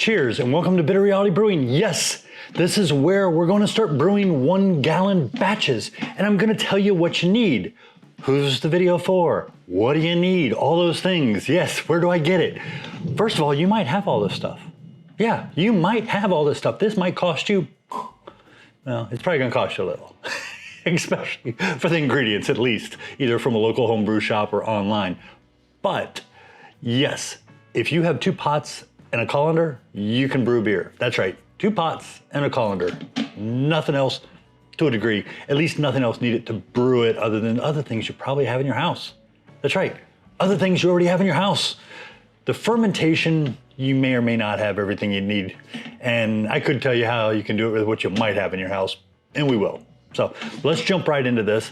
Cheers and welcome to Bitter Reality Brewing. Yes, this is where we're going to start brewing 1 gallon batches, and I'm going to tell you what you need. Who's the video for? What do you need? All those things. Yes, where do I get it? First of all, you might have all this stuff. Yeah, you might have all this stuff. This might cost you, well, it's probably going to cost you a little, especially for the ingredients at least, either from a local homebrew shop or online. But yes, if you have 2 pots and a colander, you can brew beer. That's right, 2 pots and a colander. Nothing else to a degree, at least nothing else needed to brew it other than other things you probably have in your house. That's right, other things you already have in your house. The fermentation, you may or may not have everything you need. And I could tell you how you can do it with what you might have in your house, and we will. So let's jump right into this.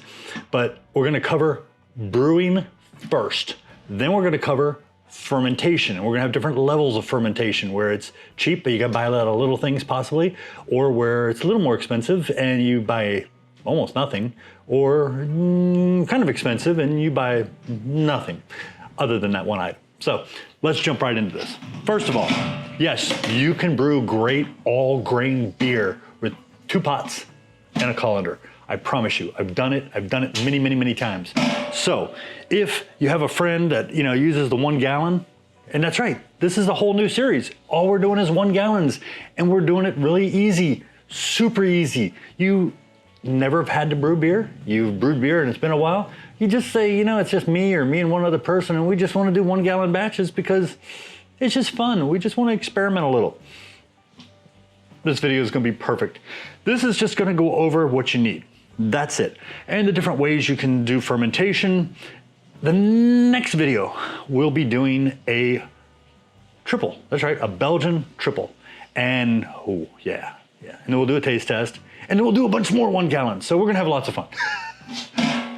But we're gonna cover brewing first. Then we're gonna cover fermentation. And we're gonna have different levels of fermentation, where it's cheap, but you gotta buy a lot of little things possibly, or where it's a little more expensive and you buy almost nothing, or kind of expensive and you buy nothing other than that one item. So let's jump right into this. First of all, yes, you can brew great all grain beer with 2 pots and a colander. I promise you, I've done it many, many, many times. So if you have a friend that uses the 1 gallon, and that's right, this is a whole new series. All we're doing is 1 gallons, and we're doing it really easy, super easy. You never have had to brew beer, you've brewed beer and it's been a while, you just say, it's just me or me and one other person, and we just want to do 1 gallon batches because it's just fun. We just want to experiment a little. This video is going to be perfect. This is just going to go over what you need. That's it. And the different ways you can do fermentation. The next video, we'll be doing a triple. That's right, a Belgian triple. And oh yeah. And then we'll do a taste test. And then we'll do a bunch more 1 gallons. So we're gonna have lots of fun.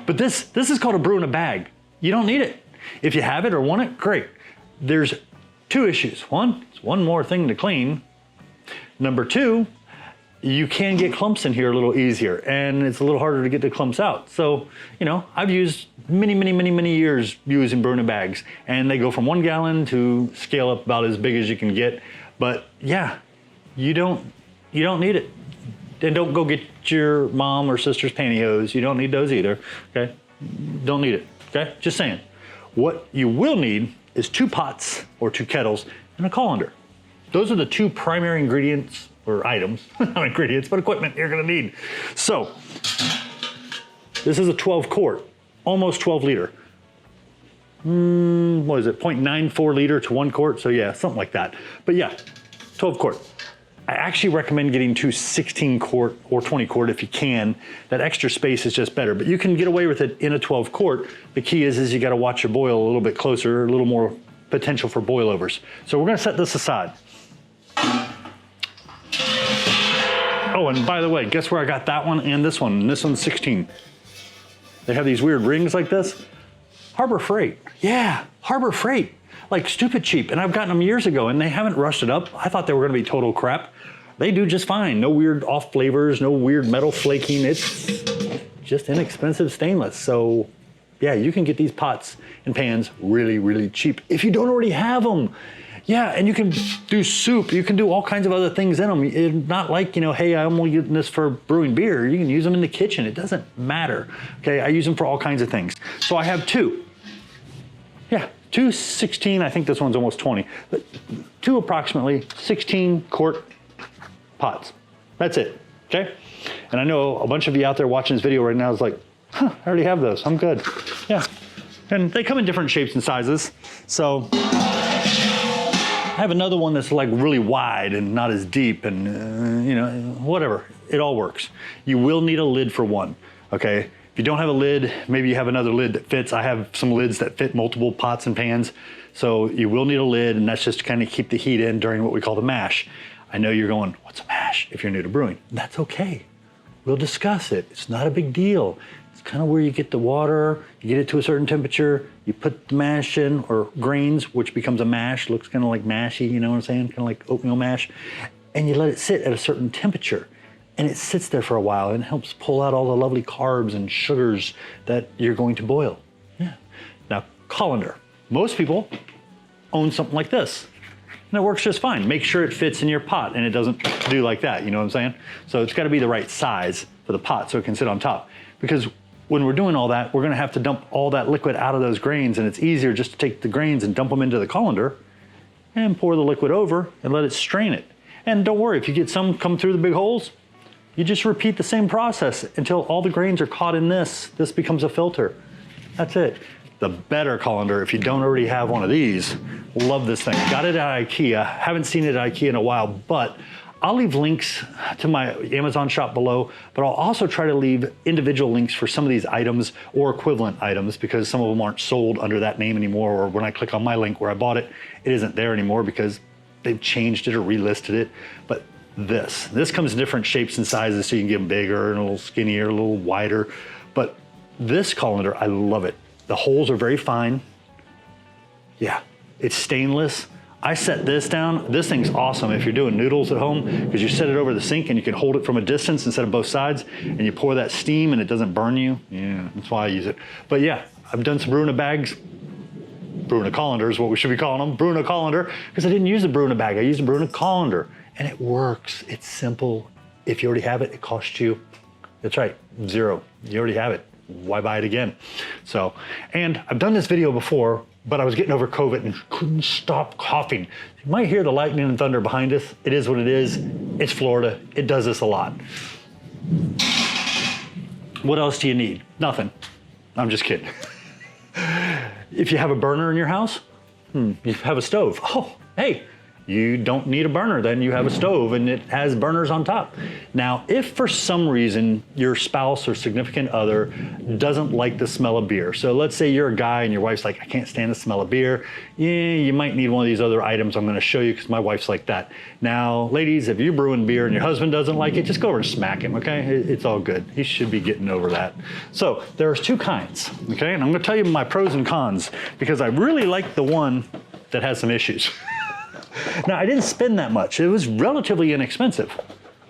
But this is called a brew in a bag. You don't need it. If you have it or want it, great. There's 2 issues. One, it's one more thing to clean. Number 2, you can get clumps in here a little easier, and it's a little harder to get the clumps out. So, I've used many years using brew in bags, and they go from 1 gallon to scale up about as big as you can get. But yeah, you don't need it. And don't go get your mom or sister's pantyhose. You don't need those either, okay? Don't need it, okay? Just saying. What you will need is 2 pots or 2 kettles and a colander. Those are the 2 primary ingredients or items, not ingredients, but equipment you're gonna need. So, this is a 12 quart, almost 12 liter. What is it, 0.94 liter to 1 quart? So yeah, something like that. But yeah, 12 quart. I actually recommend getting 2 16 quart or 20 quart if you can. That extra space is just better, but you can get away with it in a 12 quart. The key is you gotta watch your boil a little bit closer, a little more potential for boilovers. So we're gonna set this aside. Oh, and by the way, guess where I got that one and this one? And this one's 16. They have these weird rings like this. Harbor Freight. Yeah, Harbor Freight. Like stupid cheap. And I've gotten them years ago and they haven't rusted up. I thought they were gonna be total crap. They do just fine. No weird off flavors, no weird metal flaking. It's just inexpensive stainless. So yeah, you can get these pots and pans really, really cheap if you don't already have them. Yeah, and you can do soup. You can do all kinds of other things in them. It's not like, hey, I'm only using this for brewing beer. You can use them in the kitchen. It doesn't matter. Okay, I use them for all kinds of things. So I have 2. Yeah, 2 16. I think this one's almost 20. But 2 approximately 16 quart pots. That's it. Okay. And I know a bunch of you out there watching this video right now is like, I already have those. I'm good. Yeah. And they come in different shapes and sizes. So I have another one that's like really wide and not as deep and, whatever. It all works. You will need a lid for one, okay? If you don't have a lid, maybe you have another lid that fits. I have some lids that fit multiple pots and pans. So you will need a lid, and that's just to kind of keep the heat in during what we call the mash. I know you're going, what's a mash if you're new to brewing? That's okay. We'll discuss it. It's not a big deal. It's kind of where you get the water, you get it to a certain temperature, you put the mash in, or grains, which becomes a mash, looks kind of like mashy, you know what I'm saying? Kind of like oatmeal mash. And you let it sit at a certain temperature. And it sits there for a while and helps pull out all the lovely carbs and sugars that you're going to boil. Yeah. Now, colander. Most people own something like this. and it works just fine. Make sure it fits in your pot and it doesn't do like that, you know what I'm saying? So it's gotta be the right size for the pot so it can sit on top. Because when we're doing all that, we're gonna have to dump all that liquid out of those grains, and it's easier just to take the grains and dump them into the colander and pour the liquid over and let it strain it. And don't worry, if you get some come through the big holes, you just repeat the same process until all the grains are caught in this. This becomes a filter. That's it. The better colander, if you don't already have one of these, love this thing. Got it at IKEA. Haven't seen it at IKEA in a while, but I'll leave links to my Amazon shop below, but I'll also try to leave individual links for some of these items or equivalent items, because some of them aren't sold under that name anymore, or when I click on my link where I bought it, it isn't there anymore because they've changed it or relisted it. But this comes in different shapes and sizes, so you can get them bigger and a little skinnier, a little wider. But this colander, I love it. The holes are very fine. Yeah, it's stainless. I set this down. This thing's awesome if you're doing noodles at home, because you set it over the sink and you can hold it from a distance instead of both sides, and you pour that steam and it doesn't burn you. Yeah, that's why I use it. But yeah, I've done some Brewing bags. Brewing colander is what we should be calling them. Brewing colander, because I didn't use the Brewing bag. I used the Brewing colander, and it works. It's simple. If you already have it, it costs you, that's right, $0. You already have it. Why buy it again? So, and I've done this video before, but I was getting over COVID and couldn't stop coughing. You might hear the lightning and thunder behind us. It is what it is. It's Florida. It does this a lot. What else do you need? Nothing. I'm just kidding. If you have a burner in your house, you have a stove. Oh, hey, you don't need a burner, then you have a stove and it has burners on top. Now, if for some reason your spouse or significant other doesn't like the smell of beer, so let's say you're a guy and your wife's like, I can't stand the smell of beer, yeah, you might need one of these other items I'm gonna show you, because my wife's like that. Now, ladies, if you're brewing beer and your husband doesn't like it, just go over and smack him, okay? It's all good. He should be getting over that. So there's two kinds, okay? And I'm gonna tell you my pros and cons, because I really like the one that has some issues. Now, I didn't spend that much. It was relatively inexpensive.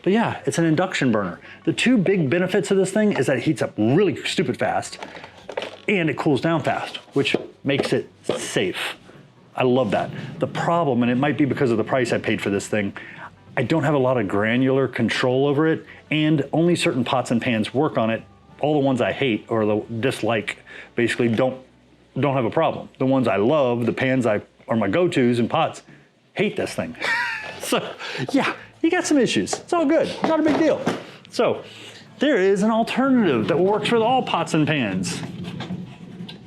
But yeah, it's an induction burner. The two big benefits of this thing is that it heats up really stupid fast and it cools down fast, which makes it safe. I love that. The problem, and it might be because of the price I paid for this thing, I don't have a lot of granular control over it, and only certain pots and pans work on it. All the ones I hate or dislike basically don't have a problem. The ones I love, the pans are my go-tos and pots, hate this thing. So yeah, you got some issues. It's all good, not a big deal. So there is an alternative that works with all pots and pans.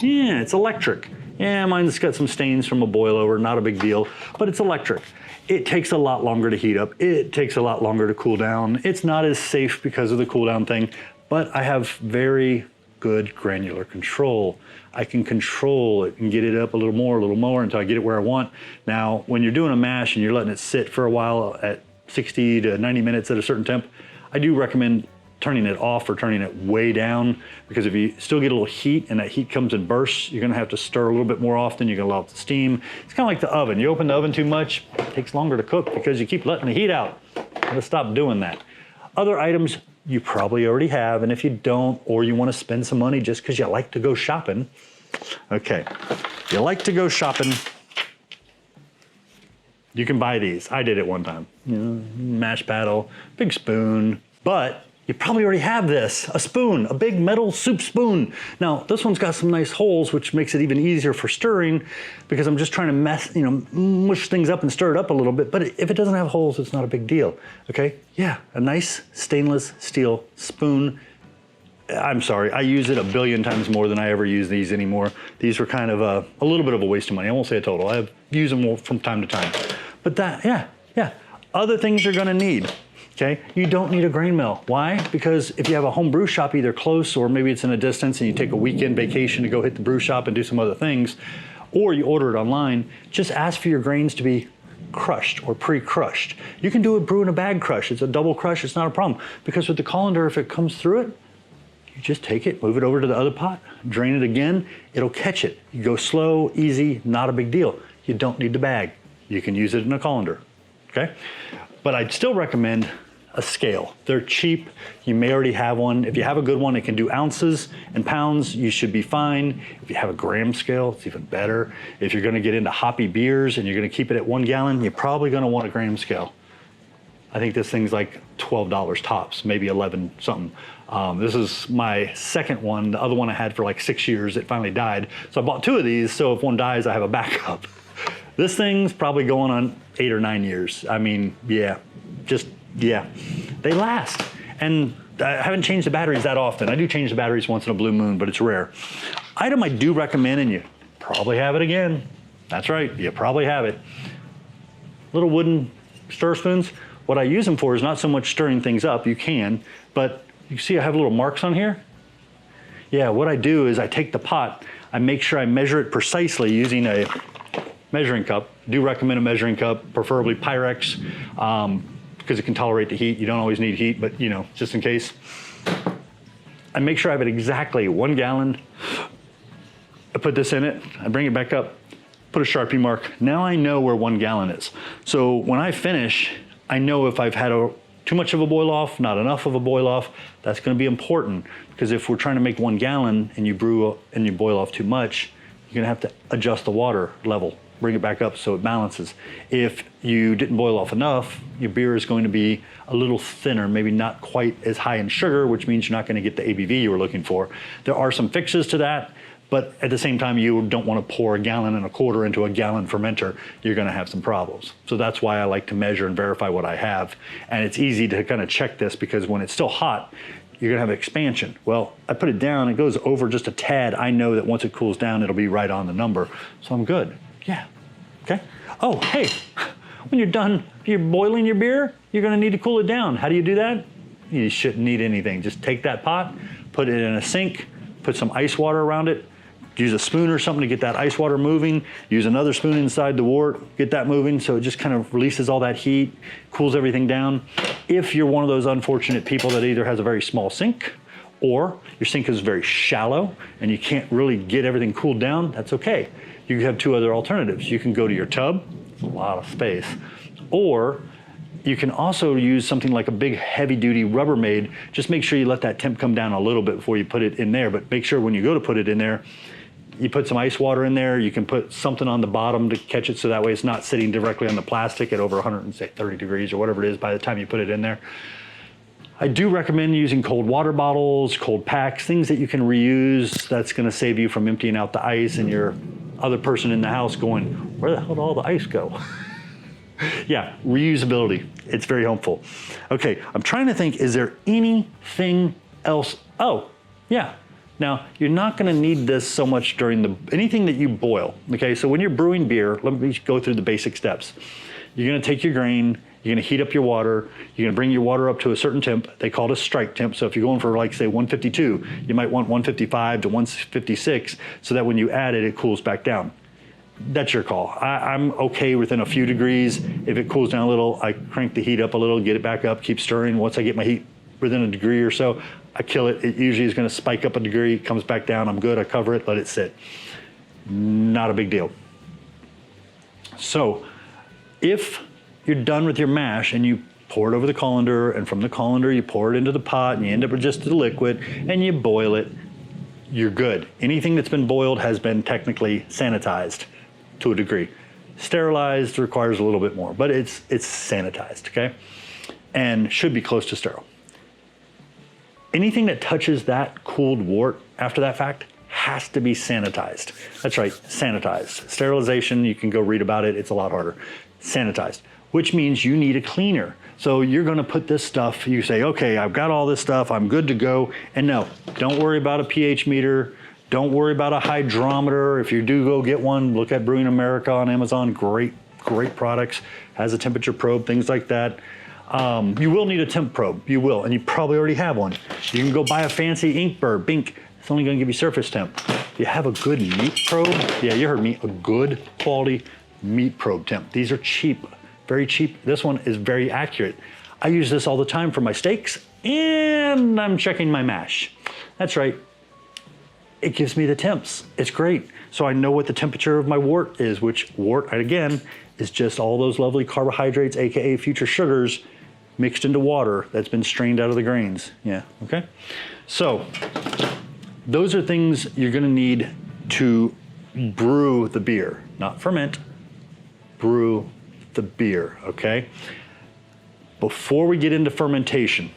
Yeah, it's electric. Yeah, mine's got some stains from a boil over, not a big deal, but it's electric. It takes a lot longer to heat up. It takes a lot longer to cool down. It's not as safe because of the cool down thing, but I have very good granular control. I can control it and get it up a little more until I get it where I want. Now, when you're doing a mash and you're letting it sit for a while at 60 to 90 minutes at a certain temp, I do recommend turning it off or turning it way down, because if you still get a little heat and that heat comes in bursts, you're gonna have to stir a little bit more often. You're gonna allow it to steam. It's kind of like the oven. You open the oven too much, it takes longer to cook because you keep letting the heat out. Let's stop doing that. Other items you probably already have, and if you don't, or you want to spend some money just because you like to go shopping, okay, you like to go shopping, you can buy these. I did it one time. You know, mash paddle, big spoon, but you probably already have this, a spoon, a big metal soup spoon. Now, this one's got some nice holes, which makes it even easier for stirring, because I'm just trying to mush things up and stir it up a little bit. But if it doesn't have holes, it's not a big deal, okay? Yeah, a nice stainless steel spoon. I'm sorry, I use it a billion times more than I ever use these anymore. These were kind of a little bit of a waste of money. I won't say a total. I use them from time to time. But that, yeah. Other things you're gonna need. Okay, you don't need a grain mill. Why? Because if you have a home brew shop either close, or maybe it's in a distance and you take a weekend vacation to go hit the brew shop and do some other things, or you order it online, just ask for your grains to be crushed or pre-crushed. You can do a brew in a bag crush. It's a double crush, it's not a problem. Because with the colander, if it comes through it, you just take it, move it over to the other pot, drain it again, it'll catch it. You go slow, easy, not a big deal. You don't need the bag. You can use it in a colander, okay? But I'd still recommend a scale. They're cheap. You may already have one. If you have a good one, it can do ounces and pounds. You should be fine. If you have a gram scale, it's even better. If you're gonna get into hoppy beers and you're gonna keep it at 1 gallon, you're probably gonna want a gram scale. I think this thing's like $12 tops, maybe 11 something. This is my second one. The other one I had for like 6 years, it finally died. So I bought 2 of these, so if one dies, I have a backup. This thing's probably going on 8 or 9 years. I mean, yeah, they last. And I haven't changed the batteries that often. I do change the batteries once in a blue moon, but it's rare. Item I do recommend, and you probably have it again. That's right, you probably have it. Little wooden stir spoons. What I use them for is not so much stirring things up, you can, but you see I have little marks on here? Yeah, what I do is I take the pot, I make sure I measure it precisely using a measuring cup. Do recommend a measuring cup, preferably Pyrex, because it can tolerate the heat. You don't always need heat, but you know, just in case. I make sure I have it exactly 1 gallon. I put this in it, I bring it back up, put a Sharpie mark. Now I know where 1 gallon is. So when I finish, I know if I've had too much of a boil off, not enough of a boil off. That's gonna be important, because if we're trying to make 1 gallon and you brew and you boil off too much, you're gonna have to adjust the water level, bring it back up so it balances. If you didn't boil off enough, your beer is going to be a little thinner, maybe not quite as high in sugar, which means you're not gonna get the ABV you were looking for. There are some fixes to that, but at the same time, you don't wanna pour 1.25 gallons into a gallon fermenter. You're gonna have some problems. So that's why I like to measure and verify what I have. And it's easy to kind of check this, because when it's still hot, you're gonna have expansion. Well, I put it down, it goes over just a tad. I know that once it cools down, it'll be right on the number. So I'm good. Yeah, okay. Oh, hey, when you're done, you're boiling your beer, you're gonna need to cool it down. How do you do that? You shouldn't need anything. Just take that pot, put it in a sink, put some ice water around it, use a spoon or something to get that ice water moving, use another spoon inside the wort, get that moving so it just kind of releases all that heat, cools everything down. If you're one of those unfortunate people that either has a very small sink or your sink is very shallow and you can't really get everything cooled down, that's okay. You have 2 other alternatives. You can go to your tub, it's a lot of space, or you can also use something like a big heavy duty Rubbermaid. Just make sure you let that temp come down a little bit before you put it in there, but make sure when you go to put it in there, you put some ice water in there. You can put something on the bottom to catch it so that way it's not sitting directly on the plastic at over 130 degrees or whatever it is by the time you put it in there. I do recommend using cold water bottles, cold packs, things that you can reuse. That's gonna save you from emptying out the ice and your other person in the house going, where the hell did all the ice go? Yeah, reusability, it's very helpful. Okay, I'm trying to think, is there anything else? Oh, yeah. Now, you're not gonna need this so much during anything that you boil, okay? So when you're brewing beer, let me go through the basic steps. You're gonna take your grain, you're gonna heat up your water, you're gonna bring your water up to a certain temp, they call it a strike temp. So if you're going for like say 152, you might want 155 to 156, so that when you add it, it cools back down. That's your call. I'm okay within a few degrees. If it cools down a little, I crank the heat up a little, get it back up, keep stirring. Once I get my heat within a degree or so, I kill it. It usually is gonna spike up a degree, comes back down, I'm good, I cover it, let it sit. Not a big deal. So if you're done with your mash and you pour it over the colander, and from the colander you pour it into the pot and you end up with just the liquid and you boil it, you're good. Anything that's been boiled has been technically sanitized to a degree. Sterilized requires a little bit more, but it's sanitized, okay? And should be close to sterile. Anything that touches that cooled wort after that fact has to be sanitized. That's right, sanitized. Sterilization, you can go read about it, it's a lot harder. Sanitized, which means you need a cleaner. So you're gonna put this stuff, you say, okay, I've got all this stuff, I'm good to go. And no, don't worry about a pH meter, don't worry about a hydrometer. If you do go get one, look at Brewing America on Amazon, great products, has a temperature probe, things like that. You will need a temp probe, you will, and you probably already have one. You can go buy a fancy Bink, it's only gonna give you surface temp. Do you have a good meat probe? Yeah, you heard me, a good quality meat probe temp. These are cheap, very cheap. This one is very accurate. I use this all the time for my steaks, and I'm checking my mash. That's right, it gives me the temps. It's great. So I know what the temperature of my wort is, which wort, again, is just all those lovely carbohydrates, AKA future sugars, mixed into water that's been strained out of the grains. Yeah, okay? So those are things you're gonna need to brew the beer, not ferment, brew the beer, okay? Before we get into fermentation,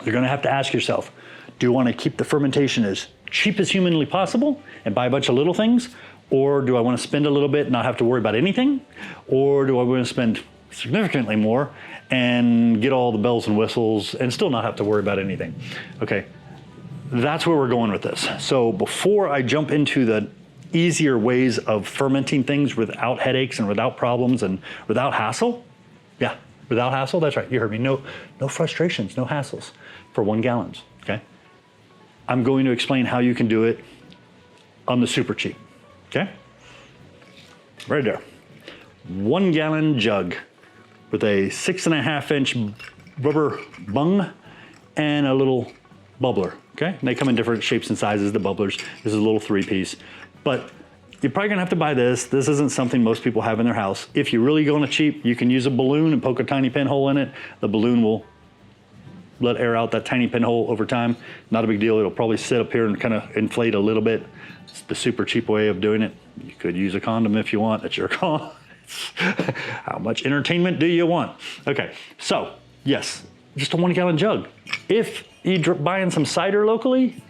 you're gonna have to ask yourself, do you wanna keep the fermentation as cheap as humanly possible and buy a bunch of little things? Or do I wanna spend a little bit and not have to worry about anything? Or do I wanna spend significantly more and get all the bells and whistles and still not have to worry about anything? Okay, that's where we're going with this. So before I jump into the easier ways of fermenting things without headaches and without problems and without hassle, yeah, without hassle, that's right, you heard me, no frustrations, no hassles for 1 gallons, okay? I'm going to explain how you can do it on the super cheap, okay? Right there. 1 gallon jug with a 6.5-inch rubber bung and a little bubbler, okay? And they come in different shapes and sizes, the bubblers. This is a little 3-piece, but you're probably gonna have to buy this. This isn't something most people have in their house. If you're really going cheap, you can use a balloon and poke a tiny pinhole in it. The balloon will let air out that tiny pinhole over time. Not a big deal. It'll probably sit up here and kind of inflate a little bit. It's the super cheap way of doing it. You could use a condom if you want. That's your call. How much entertainment do you want? Okay, so yes, just a 1 gallon jug. If you're buying some cider locally,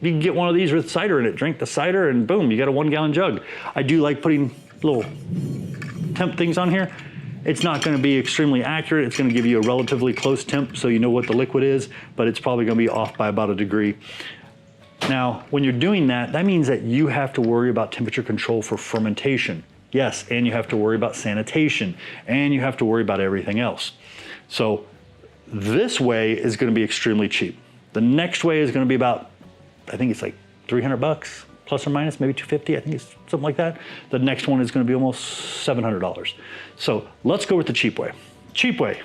you can get one of these with cider in it. Drink the cider and boom, you got a 1 gallon jug. I do like putting little temp things on here. It's not gonna be extremely accurate. It's gonna give you a relatively close temp so you know what the liquid is, but it's probably gonna be off by about 1 degree. Now, when you're doing that, that means that you have to worry about temperature control for fermentation. Yes, and you have to worry about sanitation, and you have to worry about everything else. So this way is gonna be extremely cheap. The next way is gonna be about, I think it's like 300 bucks, plus or minus, maybe 250, I think it's something like that. The next one is gonna be almost $700. So let's go with the cheap way. Cheap way,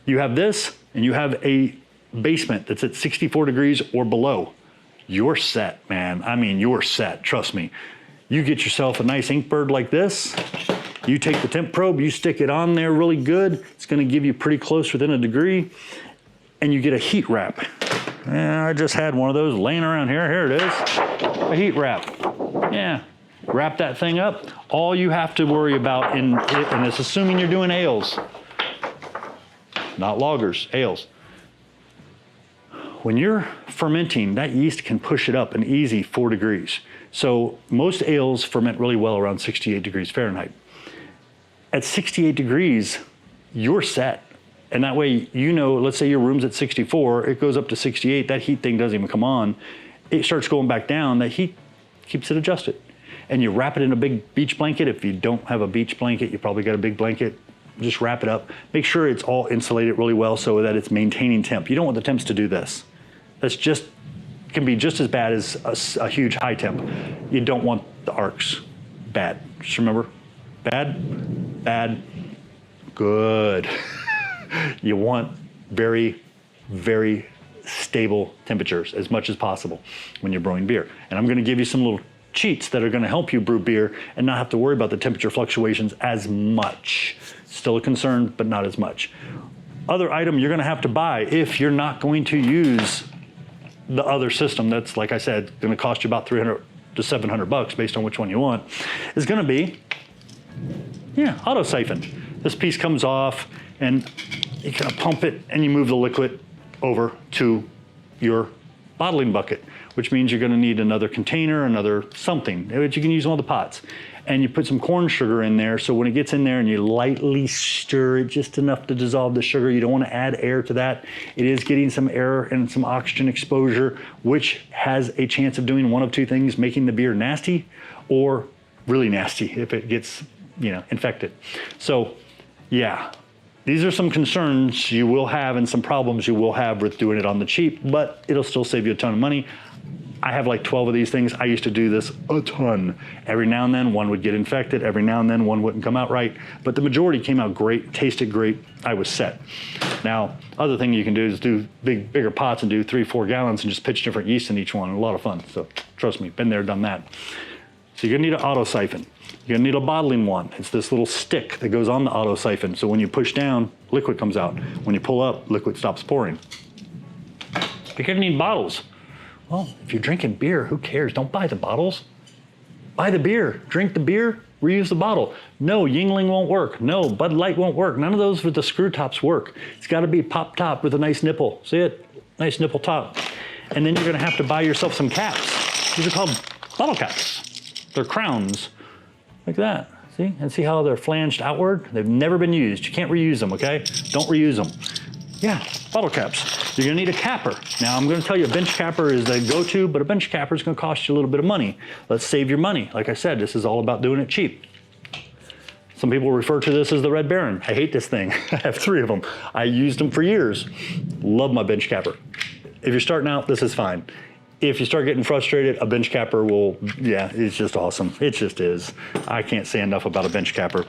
you have this and you have a basement that's at 64 degrees or below. You're set, man. I mean, you're set, trust me. You get yourself a nice Inkbird like this, you take the temp probe, you stick it on there really good, it's gonna give you pretty close within 1 degree, and you get a heat wrap. I just had one of those laying around here. Here it is, a heat wrap. Yeah, wrap that thing up. All you have to worry about and it's assuming you're doing ales, not lagers, ales. When you're fermenting, that yeast can push it up an easy 4 degrees. So most ales ferment really well around 68 degrees Fahrenheit. At 68 degrees, you're set. And that way, you know, let's say your room's at 64, it goes up to 68, that heat thing doesn't even come on. It starts going back down, that heat keeps it adjusted. And you wrap it in a big beach blanket. If you don't have a beach blanket, you probably got a big blanket. Just wrap it up. Make sure it's all insulated really well so that it's maintaining temp. You don't want the temps to do this. That's just, can be just as bad as a huge high temp. You don't want the arcs. Bad. Just remember, bad, bad, good. You want very, very stable temperatures as much as possible when you're brewing beer. And I'm gonna give you some little cheats that are gonna help you brew beer and not have to worry about the temperature fluctuations as much. Still a concern, but not as much. Other item you're gonna have to buy if you're not going to use the other system that's, like I said, gonna cost you about 300 to 700 bucks based on which one you want, is gonna be, yeah, auto siphon. This piece comes off and you kind of pump it and you move the liquid over to your bottling bucket, which means you're gonna need another container, another something, which you can use in all the pots. And you put some corn sugar in there, so when it gets in there and you lightly stir it just enough to dissolve the sugar, you don't wanna add air to that. It is getting some air and some oxygen exposure, which has a chance of doing one of two things, making the beer nasty or really nasty if it gets, you know, infected. So yeah, these are some concerns you will have and some problems you will have with doing it on the cheap, but it'll still save you a ton of money. I have like 12 of these things. I used to do this a ton. Every now and then one would get infected. Every now and then one wouldn't come out right, but the majority came out great, tasted great. I was set. Now, other thing you can do is do bigger pots and do 3-4 gallons and just pitch different yeast in each one. A lot of fun. So trust me, been there, done that. So you're gonna need an auto siphon. You're gonna need a bottling wand. It's this little stick that goes on the auto siphon. So when you push down, liquid comes out. When you pull up, liquid stops pouring. You're gonna need bottles. Well, if you're drinking beer, who cares? Don't buy the bottles. Buy the beer, drink the beer, reuse the bottle. No, Yingling won't work. No, Bud Light won't work. None of those with the screw tops work. It's gotta be pop top with a nice nipple. See it? Nice nipple top. And then you're gonna have to buy yourself some caps. These are called bottle caps. They're crowns. Like that, see? And see how they're flanged outward? They've never been used. You can't reuse them, okay? Don't reuse them. Yeah, bottle caps. You're gonna need a capper. Now I'm gonna tell you a bench capper is the go-to, but a bench capper is gonna cost you a little bit of money. Let's save your money. Like I said, this is all about doing it cheap. Some people refer to this as the Red Baron. I hate this thing. I have 3 of them. I used them for years. Love my bench capper. If you're starting out, this is fine. If you start getting frustrated, a bench capper will, yeah, it's just awesome. It just is. I can't say enough about a bench capper.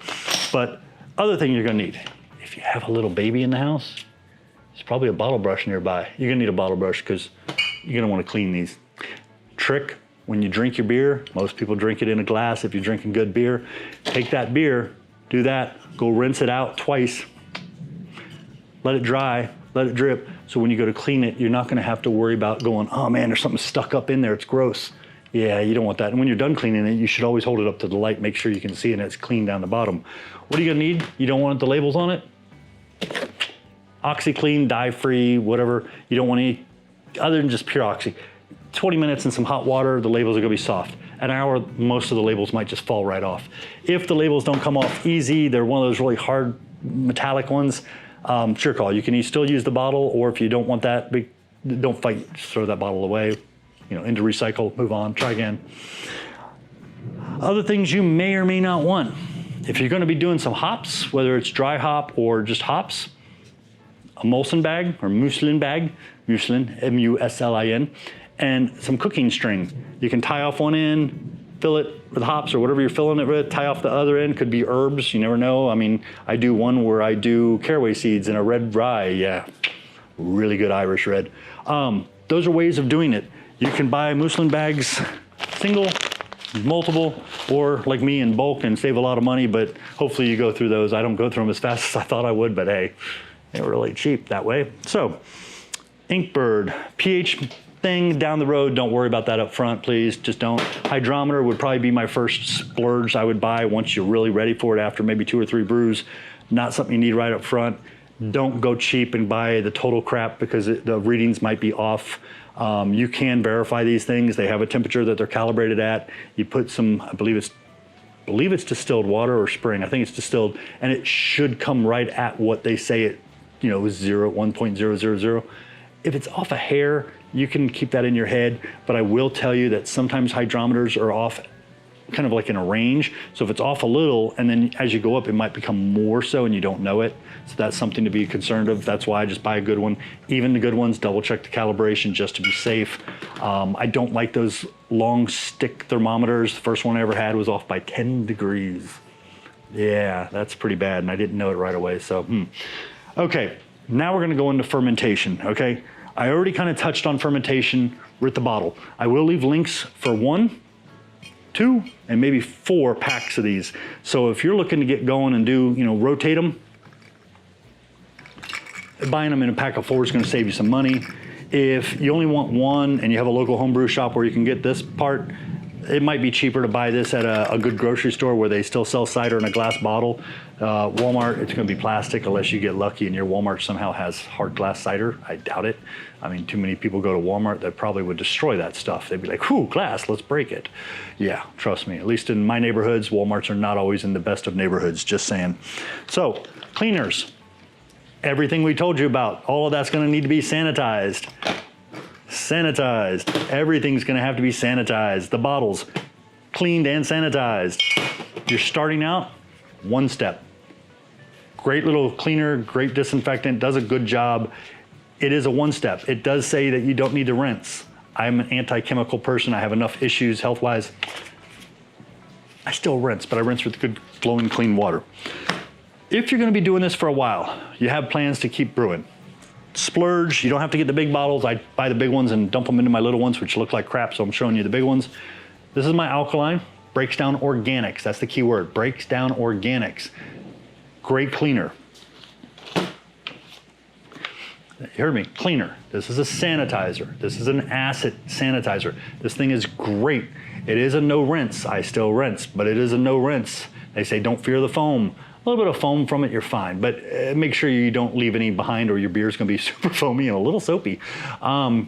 But other thing you're gonna need, if you have a little baby in the house, there's probably a bottle brush nearby. You're gonna need a bottle brush because you're gonna wanna clean these. Trick, when you drink your beer, most people drink it in a glass. If you're drinking good beer, take that beer, do that, go rinse it out twice, let it dry, let it drip. So when you go to clean it, you're not gonna have to worry about going, oh man, there's something stuck up in there, it's gross. Yeah, you don't want that. And when you're done cleaning it, you should always hold it up to the light, make sure you can see it and it's clean down the bottom. What are you gonna need? You don't want the labels on it? OxyClean, dye-free, whatever. You don't want any, other than just pure Oxy. 20 minutes in some hot water, the labels are gonna be soft. An hour, most of the labels might just fall right off. If the labels don't come off easy, they're one of those really hard metallic ones, it's your call. You can still use the bottle, or if you don't want that, don't fight, just throw that bottle away, into recycle, move on, try again. Other things you may or may not want. If you're gonna be doing some hops, whether it's dry hop or just hops, a Molson bag or muslin bag, muslin, M-U-S-L-I-N, and some cooking string. You can tie off one end, fill it with hops or whatever you're filling it with, tie off the other end, could be herbs, you never know. I mean, I do one where I do caraway seeds and a red rye, yeah, really good Irish red. Those are ways of doing it. You can buy muslin bags, single, multiple, or like me in bulk and save a lot of money, but hopefully you go through those. I don't go through them as fast as I thought I would, but hey, they're really cheap that way. So, Inkbird, pH thing down the road, don't worry about that up front, please, just don't. Hydrometer would probably be my first splurge I would buy once you're really ready for it after maybe 2 or 3 brews. Not something you need right up front. Don't go cheap and buy the total crap because the readings might be off. You can verify these things. They have a temperature that they're calibrated at. You put some, I believe it's distilled water or spring. I think it's distilled, and it should come right at what they say it, is 1.000. If it's off a hair, you can keep that in your head, but I will tell you that sometimes hydrometers are off kind of like in a range. So if it's off a little, and then as you go up, it might become more so and you don't know it. So that's something to be concerned of. That's why I just buy a good one. Even the good ones, double check the calibration just to be safe. I don't like those long stick thermometers. The first one I ever had was off by 10 degrees. Yeah, that's pretty bad, and I didn't know it right away, so. Okay, now we're gonna go into fermentation, okay? I already kind of touched on fermentation with the bottle. I will leave links for 1, 2, and maybe 4 packs of these. So if you're looking to get going and do, rotate them, buying them in a pack of 4 is gonna save you some money. If you only want one and you have a local homebrew shop where you can get this part, it might be cheaper to buy this at a good grocery store where they still sell cider in a glass bottle. Walmart, it's gonna be plastic unless you get lucky and your Walmart somehow has hard glass cider. I doubt it. I mean, too many people go to Walmart that probably would destroy that stuff. They'd be like, whew, glass, let's break it. Yeah, trust me, at least in my neighborhoods, Walmarts are not always in the best of neighborhoods, just saying. So, cleaners. Everything we told you about, all of that's gonna need to be sanitized. Sanitized. Everything's gonna have to be sanitized. The bottles, cleaned and sanitized. You're starting out, 1 step. Great little cleaner, great disinfectant, does a good job. It is a 1 step. It does say that you don't need to rinse. I'm an anti-chemical person. I have enough issues health-wise. I still rinse, but I rinse with good flowing clean water. If you're gonna be doing this for a while, you have plans to keep brewing. Splurge, you don't have to get the big bottles. I buy the big ones and dump them into my little ones, which look like crap, so I'm showing you the big ones. This is my alkaline, breaks down organics. That's the key word, breaks down organics. Great cleaner. You heard me, cleaner. This is a sanitizer. This is an acid sanitizer. This thing is great. It is a no rinse. I still rinse, but it is a no rinse. They say don't fear the foam. A little bit of foam from it, you're fine, but make sure you don't leave any behind or your beer's gonna be super foamy and a little soapy.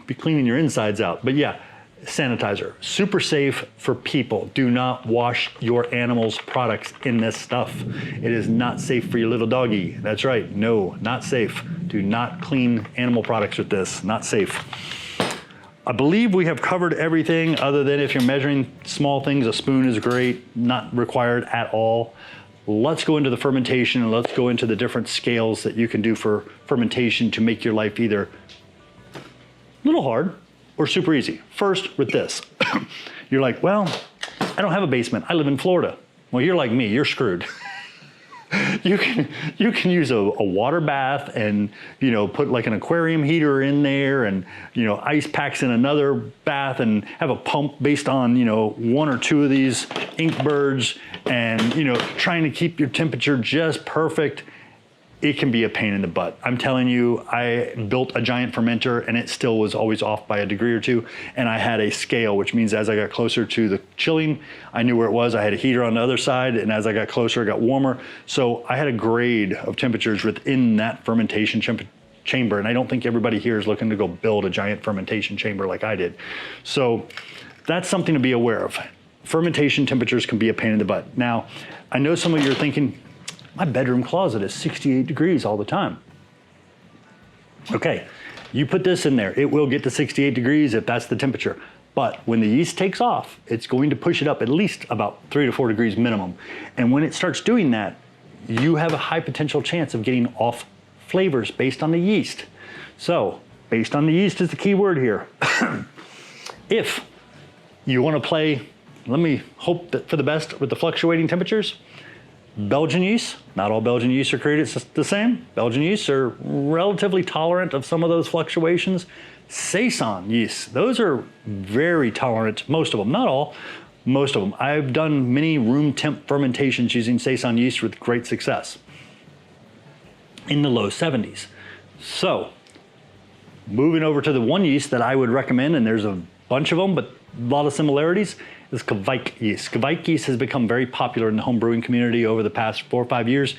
Be cleaning your insides out. But yeah, sanitizer, super safe for people. Do not wash your animal's products in this stuff. It is not safe for your little doggy. That's right, no, not safe. Do not clean animal products with this, not safe. I believe we have covered everything other than if you're measuring small things, a spoon is great, not required at all. Let's go into the fermentation and let's go into the different scales that you can do for fermentation to make your life either a little hard or super easy. First with this, you're like, well, I don't have a basement, I live in Florida. Well, you're like me, you're screwed. You can use a water bath and, you know, put like an aquarium heater in there and, you know, ice packs in another bath and have a pump based on, you know, 1 or 2 of these ink birds and, you know, trying to keep your temperature just perfect. It can be a pain in the butt. I'm telling you, I built a giant fermenter and it still was always off by a degree or 2. And I had a scale, which means as I got closer to the chilling, I knew where it was. I had a heater on the other side. And as I got closer, it got warmer. So I had a grade of temperatures within that fermentation chamber. And I don't think everybody here is looking to go build a giant fermentation chamber like I did. So that's something to be aware of. Fermentation temperatures can be a pain in the butt. Now, I know some of you are thinking, my bedroom closet is 68 degrees all the time. Okay, you put this in there, it will get to 68 degrees if that's the temperature. But when the yeast takes off, it's going to push it up at least about 3 to 4 degrees minimum. And when it starts doing that, you have a high potential chance of getting off flavors based on the yeast. So, based on the yeast is the key word here. If you want to play, let me hope that for the best with the fluctuating temperatures, Belgian yeast, not all Belgian yeasts are created the same. Belgian yeasts are relatively tolerant of some of those fluctuations. StarSan yeasts, those are very tolerant, most of them, not all, most of them. I've done many room temp fermentations using StarSan yeast with great success in the low 70s. So, moving over to the one yeast that I would recommend, and there's a bunch of them, but a lot of similarities, is Kveik yeast. Kveik yeast has become very popular in the home brewing community over the past 4 or 5 years.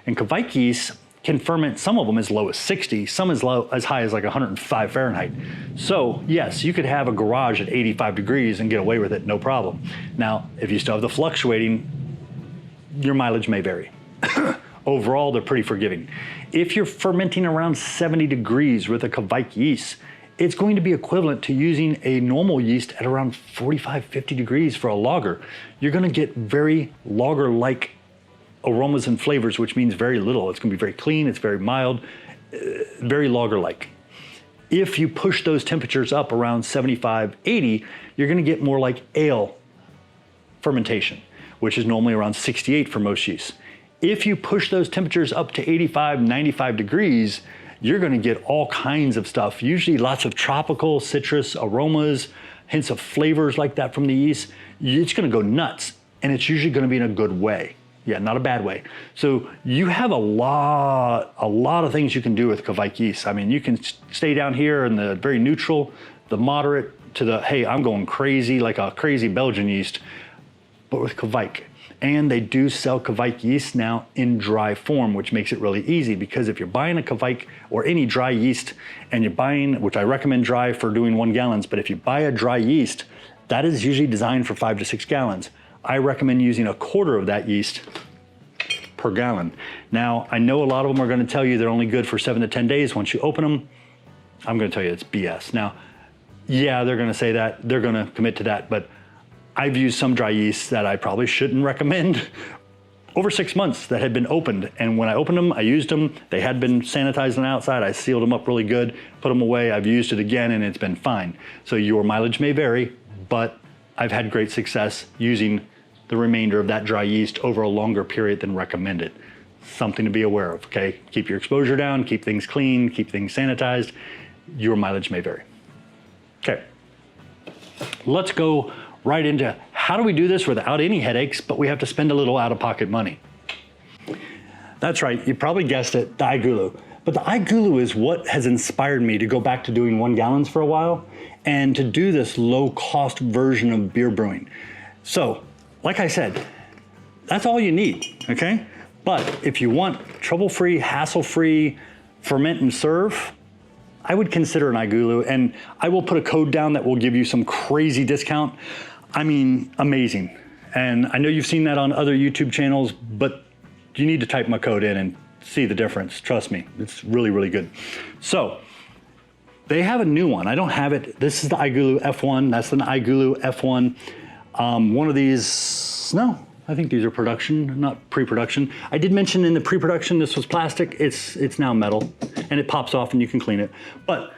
And Kveik yeast can ferment some of them as low as 60, some as high as like 105 Fahrenheit. So yes, you could have a garage at 85 degrees and get away with it, no problem. Now, if you still have the fluctuating, your mileage may vary. Overall, they're pretty forgiving. If you're fermenting around 70 degrees with a Kveik yeast, it's going to be equivalent to using a normal yeast at around 45, 50 degrees for a lager. You're gonna get very lager-like aromas and flavors, which means very little. It's gonna be very clean, it's very mild, very lager-like. If you push those temperatures up around 75, 80, you're gonna get more like ale fermentation, which is normally around 68 for most yeasts. If you push those temperatures up to 85, 95 degrees, you're gonna get all kinds of stuff, usually lots of tropical citrus aromas, hints of flavors like that from the yeast. It's gonna go nuts, and it's usually gonna be in a good way. Yeah, not a bad way. So you have a lot of things you can do with Kveik yeast. I mean, you can stay down here in the very neutral, the moderate, to the, hey, I'm going crazy, like a crazy Belgian yeast, but with Kveik. And they do sell Kveik yeast now in dry form, which makes it really easy, because if you're buying a Kveik or any dry yeast and you're buying, which I recommend dry for doing 1 gallons, but if you buy a dry yeast, that is usually designed for 5 to 6 gallons. I recommend using a quarter of that yeast per gallon. Now, I know a lot of them are gonna tell you they're only good for 7 to 10 days. Once you open them, I'm gonna tell you it's BS. Now, yeah, they're gonna say that, they're gonna commit to that, but I've used some dry yeasts that I probably shouldn't recommend over 6 months that had been opened. And when I opened them, I used them. They had been sanitized on the outside. I sealed them up really good, put them away. I've used it again and it's been fine. So your mileage may vary, but I've had great success using the remainder of that dry yeast over a longer period than recommended. Something to be aware of, okay? Keep your exposure down, keep things clean, keep things sanitized. Your mileage may vary. Okay, let's go right into how do we do this without any headaches, but we have to spend a little out-of-pocket money? That's right, you probably guessed it, the iGulu. But the iGulu is what has inspired me to go back to doing 1 gallons for a while and to do this low-cost version of beer brewing. So, like I said, that's all you need, okay? But if you want trouble-free, hassle-free, ferment and serve, I would consider an iGulu, and I will put a code down that will give you some crazy discount. I mean, amazing. And I know you've seen that on other YouTube channels, but you need to type my code in and see the difference. Trust me, it's really, really good. So they have a new one. I don't have it. This is the iGulu F1. That's an iGulu F1. One of these, no, I think these are production, not pre-production. I did mention in the pre-production this was plastic. It's now metal, and it pops off and you can clean it. But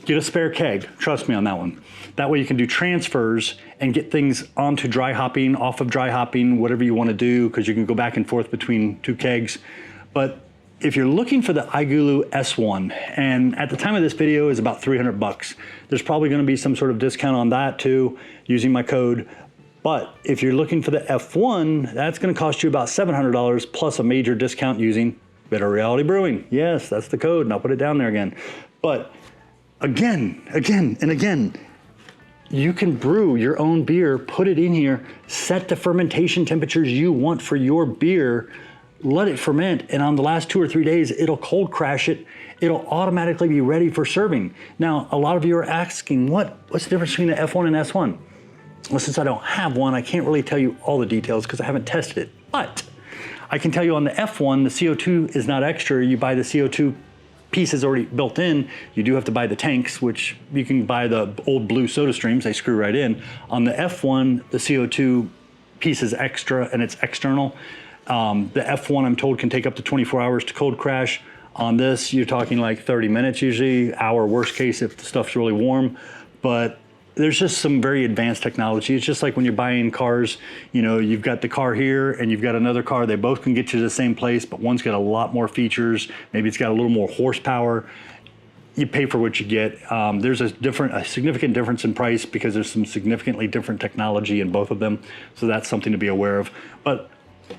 get a spare keg, trust me on that one. That way you can do transfers and get things onto dry hopping, off of dry hopping, whatever you want to do, because you can go back and forth between 2 kegs. But if you're looking for the iGulu S1, and at the time of this video is about 300 bucks, there's probably going to be some sort of discount on that too, using my code. But if you're looking for the F1, that's going to cost you about $700 plus a major discount using Bitter Reality Brewing. Yes, that's the code, and I'll put it down there again. But again, and again, you can brew your own beer, put it in here, set the fermentation temperatures you want for your beer, let it ferment, and on the last 2 or 3 days, it'll cold crash it. It'll automatically be ready for serving. Now, a lot of you are asking, what's the difference between the F1 and S1? Well, since I don't have one, I can't really tell you all the details because I haven't tested it. But I can tell you on the F1, the CO2 is not extra. You buy the CO2 pieces already built in. You do have to buy the tanks, which you can buy the old blue soda streams. They screw right in. On the F1, the CO2 piece is extra and it's external. The F1, I'm told, can take up to 24 hours to cold crash. On this, you're talking like 30 minutes usually, hour worst case if the stuff's really warm. But there's just some very advanced technology. It's just like when you're buying cars, you know, you've got the car here and you've got another car. They both can get you to the same place, but one's got a lot more features. Maybe it's got a little more horsepower. You pay for what you get. There's a significant difference in price because there's some significantly different technology in both of them. So that's something to be aware of. But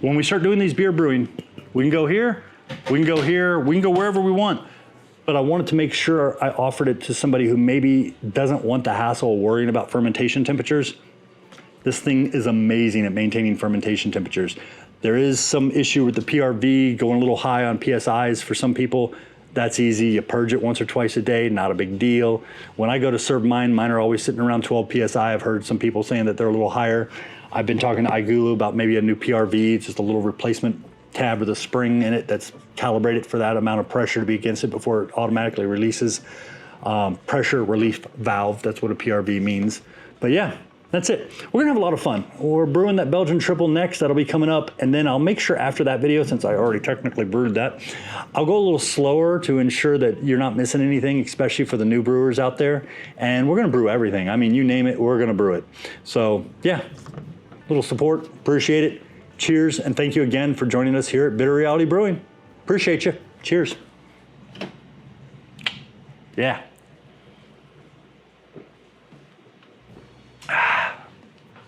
when we start doing these beer brewing, we can go here, we can go here, we can go wherever we want. But I wanted to make sure I offered it to somebody who maybe doesn't want the hassle of worrying about fermentation temperatures. This thing is amazing at maintaining fermentation temperatures. There is some issue with the PRV going a little high on PSIs for some people. That's easy. You purge it once or twice a day, not a big deal. When I go to serve mine are always sitting around 12 PSI. I've heard some people saying that they're a little higher. I've been talking to iGulu about maybe a new PRV. It's just a little replacement tab with a spring in it that's calibrated for that amount of pressure to be against it before it automatically releases. Pressure relief valve, that's what a PRV means. But yeah, that's it. We're gonna have a lot of fun. We're brewing that Belgian triple next, that'll be coming up, and then I'll make sure after that video, since I already technically brewed that, I'll go a little slower to ensure that you're not missing anything, especially for the new brewers out there. And we're gonna brew everything. I mean, you name it, we're gonna brew it. So yeah, little support, appreciate it. Cheers, and thank you again for joining us here at Bitter Reality Brewing. Appreciate you. Cheers. Yeah.